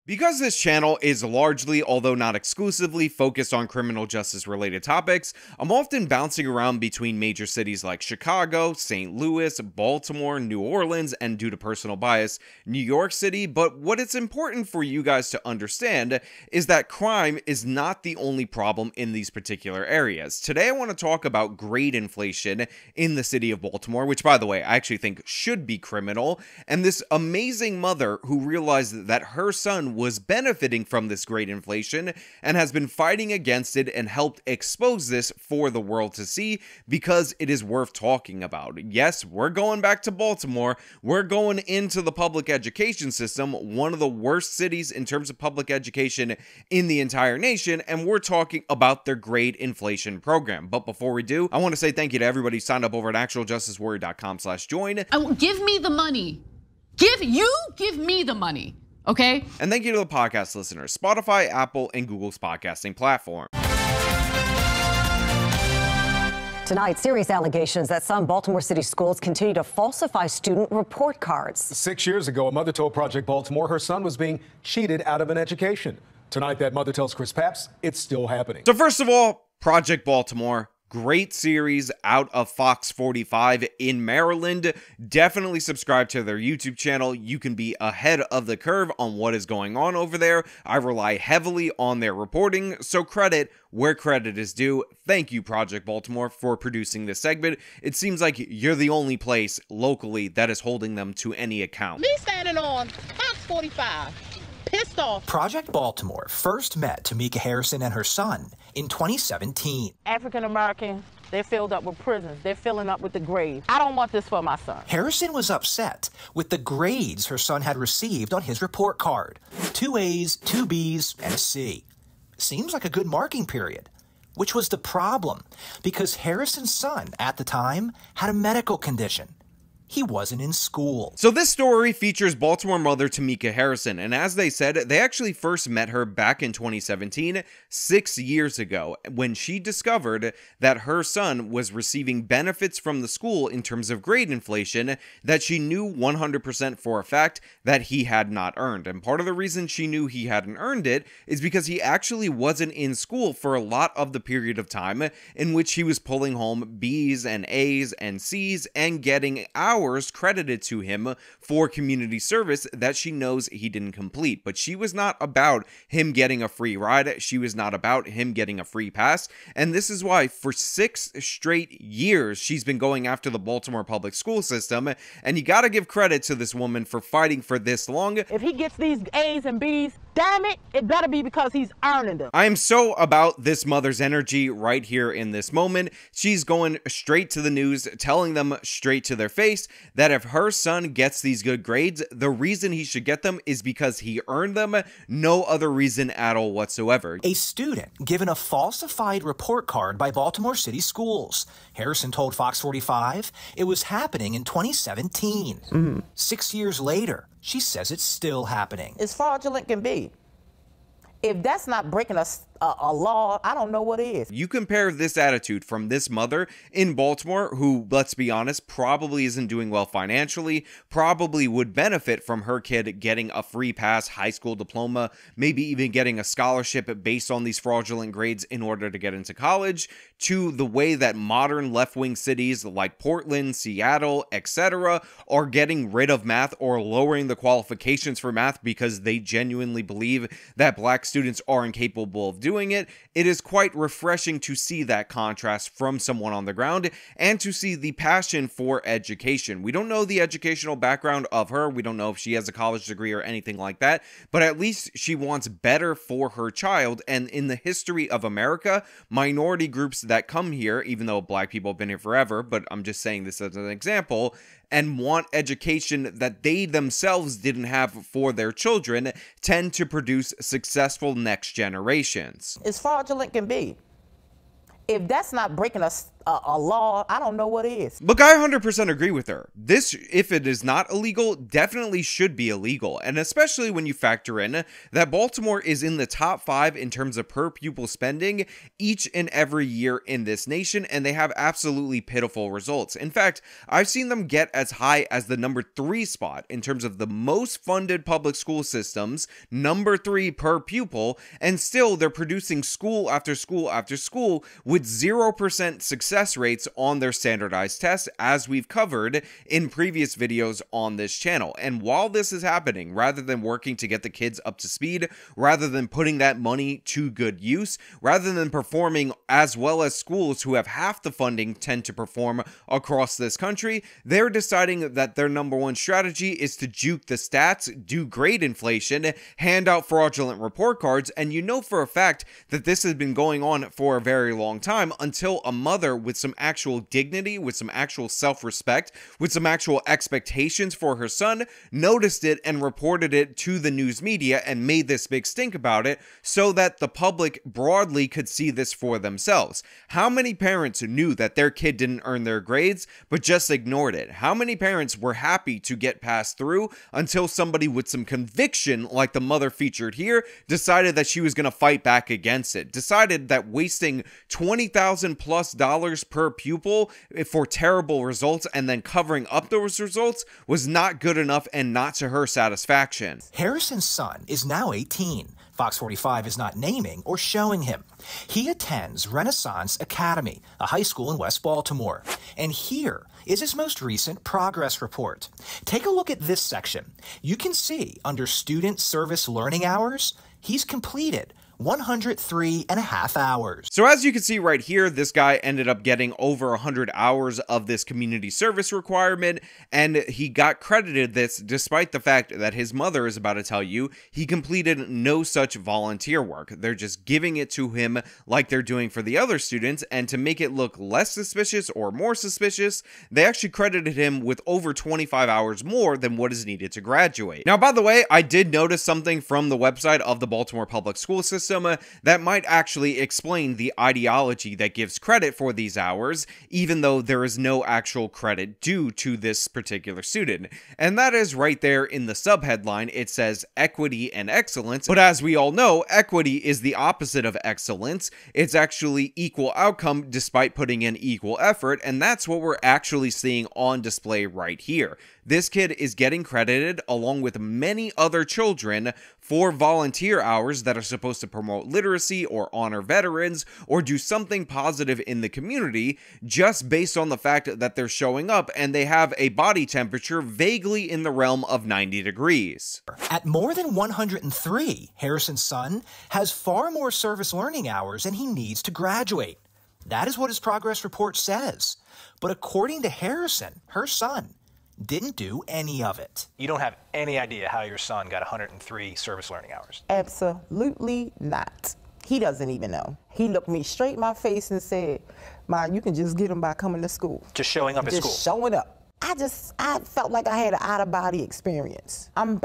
Because this channel is largely, although not exclusively, focused on criminal justice related topics, I'm often bouncing around between major cities like Chicago, St. Louis, Baltimore, New Orleans, and due to personal bias, New York City. But what it's important for you guys to understand is that crime is not the only problem in these particular areas. Today I want to talk about grade inflation in the city of Baltimore, which by the way, I actually think should be criminal, and this amazing mother who realized that her son was benefiting from this great inflation and has been fighting against it and helped expose this for the world to see because it is worth talking about. Yes, we're going back to Baltimore. We're going into the public education system, one of the worst cities in terms of public education in the entire nation, and we're talking about their grade inflation program. But before we do, I want to say thank you to everybody who signed up over at actualjusticewarrior.com/join. Give me the money. Give me the money. Okay? And thank you to the podcast listeners, Spotify, Apple, and Google's podcasting platform. Tonight, serious allegations that some Baltimore City schools continue to falsify student report cards. 6 years ago, a mother told Project Baltimore her son was being cheated out of an education. Tonight, that mother tells Chris Papps it's still happening. So first of all, Project Baltimore. Great series out of Fox 45 in Maryland. Definitely subscribe to their YouTube channel. You can be ahead of the curve on what is going on over there. I rely heavily on their reporting, so credit where credit is due. Thank you, Project Baltimore, for producing this segment. It seems like you're the only place locally that is holding them to any account. Me standing on Fox 45. Pissed off. Project Baltimore first met Tamika Harrison and her son in 2017. African American, they're filled up with prisons. They're filling up with the grades. I don't want this for my son. Harrison was upset with the grades her son had received on his report card. 2 A's, 2 B's, and a C. Seems like a good marking period. Which was the problem, because Harrison's son, at the time, had a medical condition. He wasn't in school. So this story features Baltimore mother Tamika Harrison, and as they said, they actually first met her back in 2017, 6 years ago, when she discovered that her son was receiving benefits from the school in terms of grade inflation that she knew 100% for a fact that he had not earned. And part of the reason she knew he hadn't earned it is because he actually wasn't in school for a lot of the period of time in which he was pulling home B's and A's and C's and getting hours credited to him for community service that she knows he didn't complete. But she was not about him getting a free ride. She was not about him getting a free pass. And this is why for 6 straight years, she's been going after the Baltimore public school system. And you got to give credit to this woman for fighting for this long. If he gets these A's and B's, damn it, it better be because he's earning them. I am so about this mother's energy right here in this moment. She's going straight to the news, telling them straight to their face that if her son gets these good grades, the reason he should get them is because he earned them, no other reason at all whatsoever. A student given a falsified report card by Baltimore City schools. Harrison told Fox 45 it was happening in 2017. 6 years later, she says it's still happening. As fraudulent can be. If that's not breaking a law, I don't know what is. You compare this attitude from this mother in Baltimore, who, let's be honest, probably isn't doing well financially, probably would benefit from her kid getting a free pass high school diploma, maybe even getting a scholarship based on these fraudulent grades in order to get into college, to the way that modern left-wing cities like Portland, Seattle, etc. are getting rid of math or lowering the qualifications for math because they genuinely believe that black students are incapable of doing it. It is quite refreshing to see that contrast from someone on the ground and to see the passion for education. We don't know the educational background of her. We don't know if she has a college degree or anything like that, but at least she wants better for her child. And in the history of America, minority groups that come here, even though black people have been here forever, but I'm just saying this as an example, and want education that they themselves didn't have for their children, tend to produce successful next generations. As fraudulent can be. If that's not breaking a law, I don't know what is. Look, I 100% agree with her. This, if it is not illegal, definitely should be illegal. And especially when you factor in that Baltimore is in the top 5 in terms of per pupil spending each and every year in this nation, and they have absolutely pitiful results. In fact, I've seen them get as high as the number 3 spot in terms of the most funded public school systems, number 3 per pupil, and still they're producing school after school after school with 0% success rates on their standardized tests, as we've covered in previous videos on this channel. And while this is happening, rather than working to get the kids up to speed, rather than putting that money to good use, rather than performing as well as schools who have half the funding tend to perform across this country, they're deciding that their number one strategy is to juke the stats, do grade inflation, hand out fraudulent report cards. And you know for a fact that this has been going on for a very long time, until a mother with some actual dignity, with some actual self-respect, with some actual expectations for her son noticed it and reported it to the news media and made this big stink about it so that the public broadly could see this for themselves. How many parents knew that their kid didn't earn their grades but just ignored it? How many parents were happy to get passed through until somebody with some conviction, like the mother featured here, decided that she was going to fight back against it, decided that wasting $20,000 plus per pupil for terrible results and then covering up those results was not good enough and not to her satisfaction. Harrison's son is now 18. Fox 45 is not naming or showing him. He attends Renaissance Academy, a high school in West Baltimore. And here is his most recent progress report. Take a look at this section. You can see under Student Service Learning Hours, he's completed 103.5 hours. So as you can see right here, this guy ended up getting over 100 hours of this community service requirement, and he got credited this despite the fact that his mother is about to tell you he completed no such volunteer work. They're just giving it to him like they're doing for the other students, and to make it look less suspicious or more suspicious, they actually credited him with over 25 hours more than what is needed to graduate. Now, by the way, I did notice something from the website of the Baltimore Public School System that might actually explain the ideology that gives credit for these hours, even though there is no actual credit due to this particular student. And that is right there in the subheadline. It says equity and excellence, but as we all know, equity is the opposite of excellence. It's actually equal outcome despite putting in equal effort, and that's what we're actually seeing on display right here. This kid is getting credited along with many other children for volunteer hours that are supposed to promote literacy or honor veterans or do something positive in the community, just based on the fact that they're showing up and they have a body temperature vaguely in the realm of 90 degrees. At more than 103, Harrison's son has far more service learning hours than he needs to graduate. That is what his progress report says. But according to Harrison, her son didn't do any of it. You don't have any idea how your son got 103 service learning hours? Absolutely not. He doesn't even know. He looked me straight in my face and said, "Ma, you can just get him by coming to school." Just showing up at school? Just showing up. I felt like I had an out-of-body experience. I'm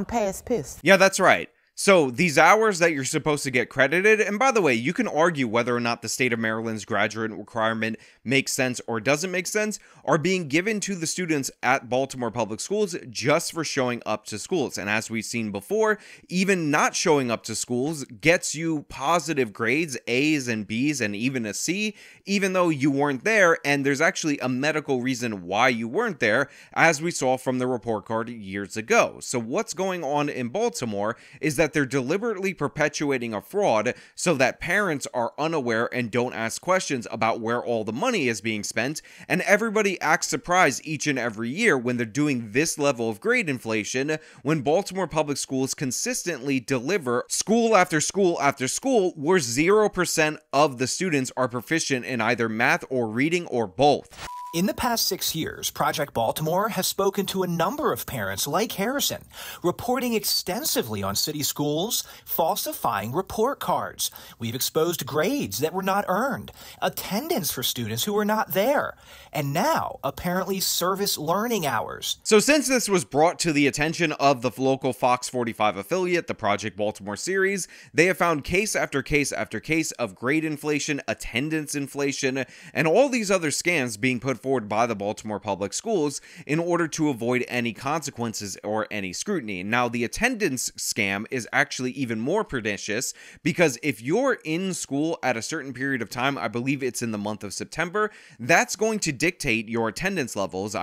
past pissed. Yeah, that's right. So these hours that you're supposed to get credited, and by the way, you can argue whether or not the state of Maryland's graduate requirement makes sense or doesn't make sense, are being given to the students at Baltimore Public Schools just for showing up to schools. And as we've seen before, even not showing up to schools gets you positive grades, A's and B's, and even a C, even though you weren't there, and there's actually a medical reason why you weren't there, as we saw from the report card years ago. So what's going on in Baltimore is that they're deliberately perpetuating a fraud so that parents are unaware and don't ask questions about where all the money is being spent, and everybody acts surprised each and every year when they're doing this level of grade inflation, when Baltimore Public Schools consistently deliver school after school after school where 0% of the students are proficient in either math or reading or both. In the past 6 years, Project Baltimore has spoken to a number of parents like Harrison, reporting extensively on city schools falsifying report cards. We've exposed grades that were not earned, attendance for students who were not there, and now, apparently, service learning hours. So since this was brought to the attention of the local Fox 45 affiliate, the Project Baltimore series, they have found case after case after case of grade inflation, attendance inflation, and all these other scams being put forward by the Baltimore Public Schools in order to avoid any consequences or any scrutiny. Now, the attendance scam is actually even more pernicious because if you're in school at a certain period of time, I believe it's in the month of September, that's going to dictate your attendance levels,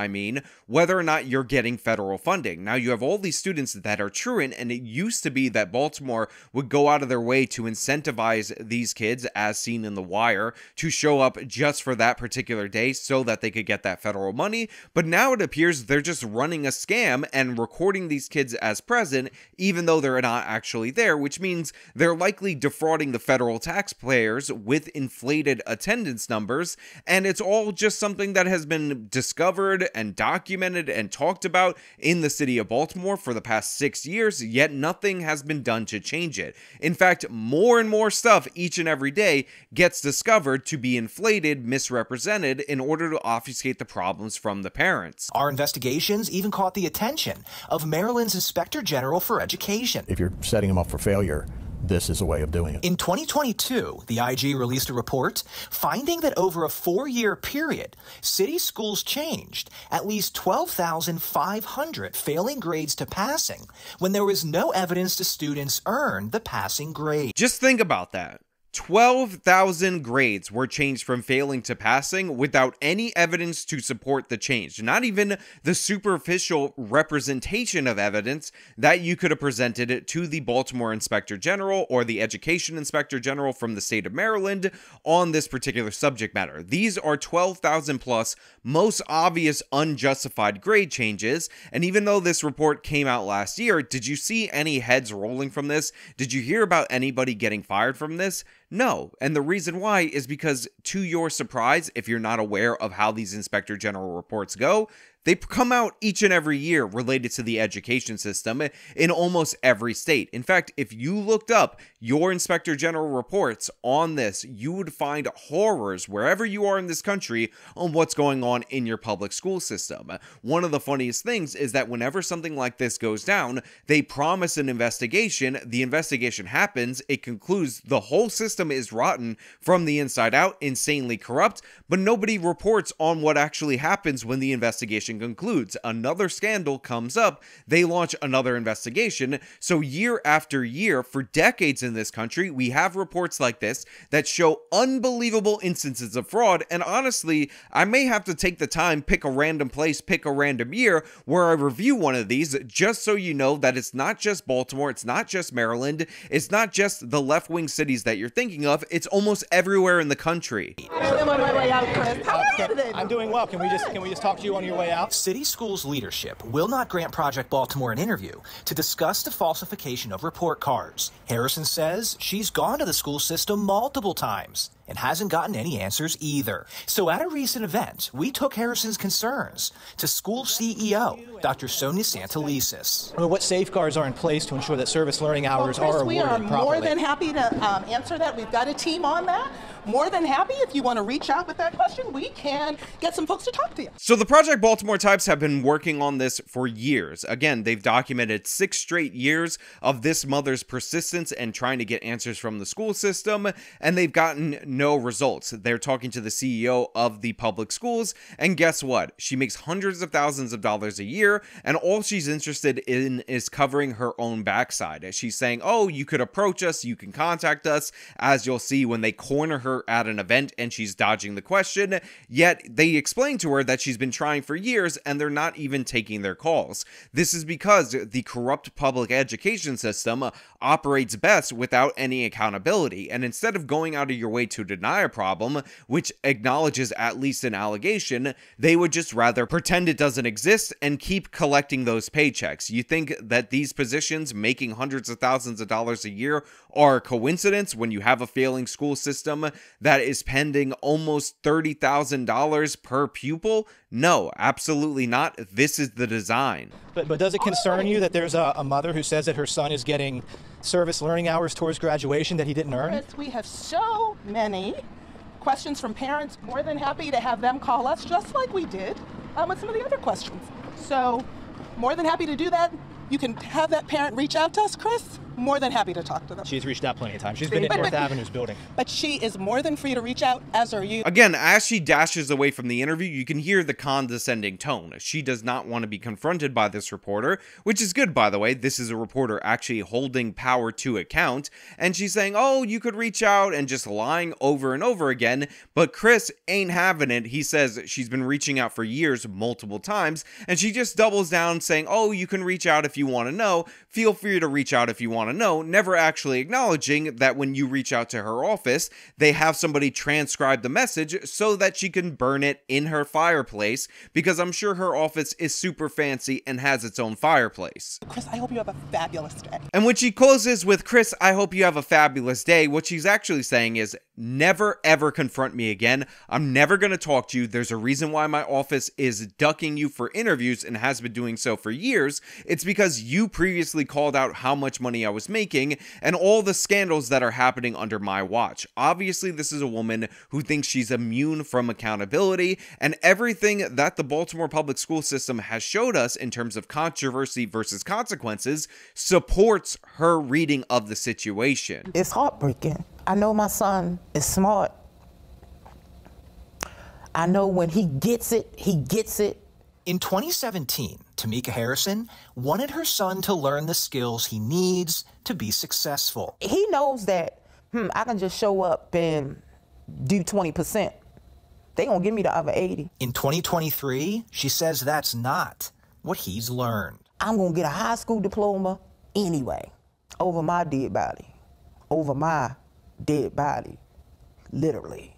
whether or not you're getting federal funding. Now, you have all these students that are truant, and it used to be that Baltimore would go out of their way to incentivize these kids, as seen in The Wire, to show up just for that particular day so that they could get that federal money. But now it appears they're just running a scam and recording these kids as present, even though they're not actually there, which means they're likely defrauding the federal taxpayers with inflated attendance numbers. And it's all just something that has been discovered and documented and talked about in the city of Baltimore for the past 6 years, yet nothing has been done to change it. In fact, more and more stuff each and every day gets discovered to be inflated, misrepresented in order to obfuscate the problems from the parents. Our investigations even caught the attention of Maryland's Inspector General for Education. If you're setting them up for failure, this is a way of doing it. In 2022, the IG released a report finding that over a 4-year period, city schools changed at least 12,500 failing grades to passing when there was no evidence the students earned the passing grade. Just think about that. 12,000 grades were changed from failing to passing without any evidence to support the change. Not even the superficial representation of evidence that you could have presented to the Baltimore Inspector General or the Education Inspector General from the state of Maryland on this particular subject matter. These are 12,000 plus most obvious unjustified grade changes. And even though this report came out last year, did you see any heads rolling from this? Did you hear about anybody getting fired from this? No, and the reason why is because, to your surprise, if you're not aware of how these Inspector General reports go, they come out each and every year related to the education system in almost every state. In fact, if you looked up your Inspector General reports on this, you would find horrors wherever you are in this country on what's going on in your public school system. One of the funniest things is that whenever something like this goes down, they promise an investigation. The investigation happens. It concludes the whole system is rotten from the inside out, insanely corrupt, but nobody reports on what actually happens when the investigation concludes. Another scandal comes up, they launch another investigation. So year after year, for decades in this country, we have reports like this that show unbelievable instances of fraud. And honestly, I may have to take the time, pick a random place, pick a random year where I review one of these, just so you know that it's not just Baltimore, it's not just Maryland, it's not just the left-wing cities that you're thinking of, it's almost everywhere in the country. I'm doing well. Can we just talk to you on your way out? City Schools leadership will not grant Project Baltimore an interview to discuss the falsification of report cards. Harrison says she's gone to the school system multiple times and hasn't gotten any answers either. So at a recent event, we took Harrison's concerns to school CEO, Dr. Sonia Santelises. What safeguards are in place to ensure that service learning hours are awarded properly? We are more than happy to answer that. We've got a team on that. More than happy. If you want to reach out with that question, we can get some folks to talk to you. So the Project Baltimore types have been working on this for years. Again, they've documented 6 straight years of this mother's persistence and trying to get answers from the school system, and they've gotten no results. They're talking to the CEO of the public schools, and guess what? She makes hundreds of thousands of dollars a year, and all she's interested in is covering her own backside. She's saying, oh, you could approach us, you can contact us, as you'll see when they corner her at an event and she's dodging the question, yet they explain to her that she's been trying for years and they're not even taking their calls. This is because the corrupt public education system operates best without any accountability, and instead of going out of your way to deny a problem, which acknowledges at least an allegation, they would just rather pretend it doesn't exist and keep collecting those paychecks. You think that these positions making hundreds of thousands of dollars a year are a coincidence when you have a failing school system that is pending almost $30,000 per pupil? No, absolutely not. This is the design. But does it concern you that there's a mother who says that her son is getting service learning hours towards graduation that he didn't earn? Chris, we have so many questions from parents. More than happy to have them call us, just like we did with some of the other questions. So, more than happy to do that. You can have that parent reach out to us, Chris. More than happy to talk to them. She's reached out plenty of times. She's been in North Avenue's building. But she is more than free to reach out, as are you. Again, as she dashes away from the interview, you can hear the condescending tone. She does not want to be confronted by this reporter, which is good, by the way. This is a reporter actually holding power to account, and she's saying, oh, you could reach out, and just lying over and over again. But Chris ain't having it. He says she's been reaching out for years, multiple times, and she just doubles down saying, oh, you can reach out if you want to know. Feel free to reach out if you want to know, never actually acknowledging that when you reach out to her office, they have somebody transcribe the message so that she can burn it in her fireplace, because I'm sure her office is super fancy and has its own fireplace. Chris, I hope you have a fabulous day. And when she closes with, Chris, I hope you have a fabulous day, what she's actually saying is, never ever confront me again. I'm never going to talk to you. There's a reason why my office is ducking you for interviews and has been doing so for years. It's because you previously called out how much money I was making and all the scandals that are happening under my watch. Obviously, this is a woman who thinks she's immune from accountability, and everything that the Baltimore public school system has showed us in terms of controversy versus consequences supports her reading of the situation. It's heartbreaking. I know my son is smart. I know when he gets it, he gets it. In 2017, Tamika Harrison wanted her son to learn the skills he needs to be successful. He knows that, I can just show up and do 20%. They gonna give me the other 80. In 2023, she says that's not what he's learned. I'm gonna get a high school diploma anyway, over my dead body, over my dead body, literally.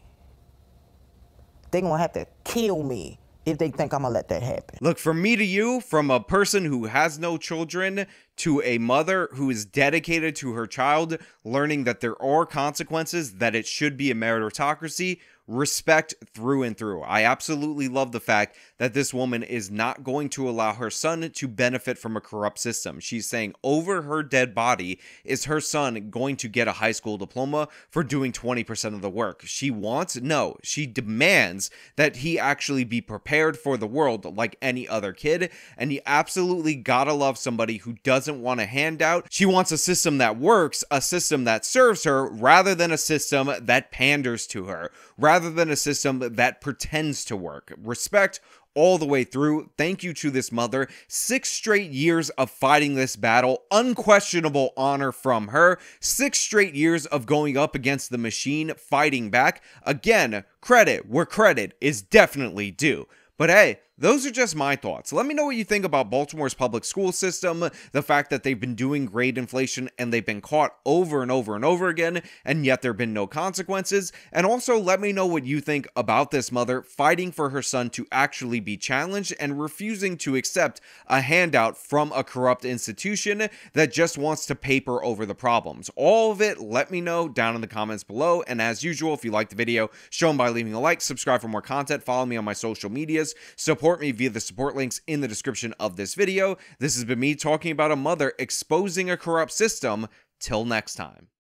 They're gonna have to kill me if they think I'm gonna let that happen. Look, from me to you, from a person who has no children to a mother who is dedicated to her child, learning that there are consequences, that it should be a meritocracy, respect through and through. I absolutely love the fact that this woman is not going to allow her son to benefit from a corrupt system. She's saying over her dead body is her son going to get a high school diploma for doing 20% of the work. She wants, no, she demands that he actually be prepared for the world like any other kid, and you absolutely gotta love somebody who doesn't want a handout. She wants a system that works, a system that serves her, rather than a system that panders to her, rather than a system that pretends to work. Respect all the way through. Thank you to this mother. 6 straight years of fighting this battle. Unquestionable honor from her. 6 straight years of going up against the machine, fighting back. Again, credit where credit is definitely due. But hey, those are just my thoughts. Let me know what you think about Baltimore's public school system, the fact that they've been doing grade inflation and they've been caught over and over and over again, and yet there have been no consequences. And also let me know what you think about this mother fighting for her son to actually be challenged and refusing to accept a handout from a corrupt institution that just wants to paper over the problems. All of it, let me know down in the comments below. And as usual, if you liked the video, show them by leaving a like, subscribe for more content, follow me on my social medias, support me via the support links in the description of this video. This has been me talking about a mother exposing a corrupt system. Till next time.